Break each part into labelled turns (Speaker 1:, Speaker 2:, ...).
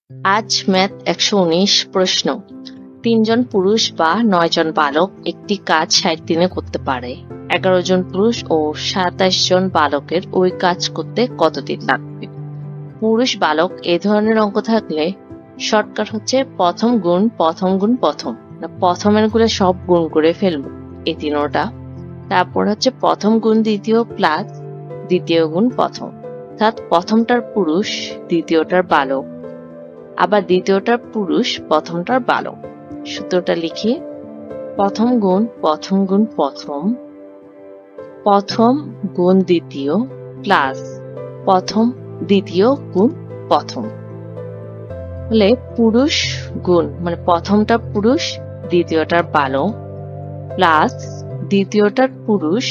Speaker 1: আজ ম্যাথ ১১৯ প্রশ্ন। ৩ জন পুরুষ বা ৯ জন বালক একটি কাজ ৬০ দিনে করতে পারে। ১১ জন পুরুষ ও ২৭ জন বালকের ওই কাজ করতে কতদিন লাগবে? পুরুষ বালক এই ধরনের অঙ্ক থাকলে শর্টকাট হচ্ছে প্রথম গুণ প্রথম গুণ প্রথম, প্রথমের গুলো সব গুণ করে ফেলবো এই তিনোটা। তারপর হচ্ছে প্রথম গুণ দ্বিতীয় প্লাস দ্বিতীয় গুণ প্রথম, অর্থাৎ প্রথমটার পুরুষ দ্বিতীয়টার বালক, আবার দ্বিতীয়টার পুরুষ প্রথমটার বালক। সূত্রটা লিখি, প্রথম গুণ প্রথম গুণ প্রথম, প্রথম গুণ দ্বিতীয় প্লাস প্রথম দ্বিতীয় গুণ প্রথম, হলে পুরুষ গুণ মানে প্রথমটা পুরুষ দ্বিতীয়টার বালক প্লাস দ্বিতীয়টার পুরুষ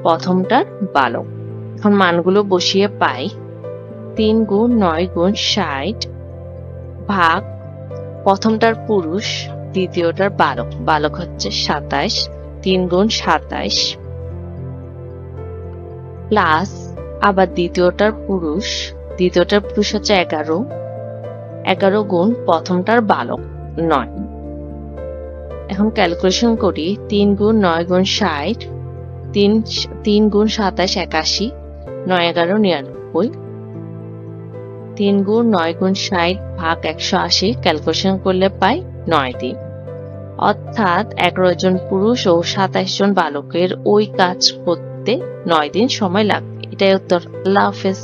Speaker 1: প্রথমটার বালক। এখন মানগুলো বসিয়ে পাই ৩ গুণ ৯ গুণ ৬০ ভাগ প্রথমটার পুরুষ দ্বিতীয়টার বালক, বালক হচ্ছে ২৭, ৩ গুণ ২৭ প্লাস আবার দ্বিতীয়টার পুরুষ হচ্ছে ১১, ১১ গুণ প্রথমটার বালক ৯। এখন ক্যালকুলেশন করি, ৩ গুণ ৯ গুণ ৬০, ৩ গুণ ২৭ ৮১, ৯ ১১ ৯৯, ৩ গুণ ৯ গুণ ৬০ ভাগ ১৮০, ক্যালকুলেশন করলে পাই ৯ দিন। অর্থাৎ ১১ জন পুরুষ ও ২৭ জন বালকের ওই কাজ করতে ৯ দিন সময় লাগবে। এটাই উত্তর। আল্লাহ হাফেজ।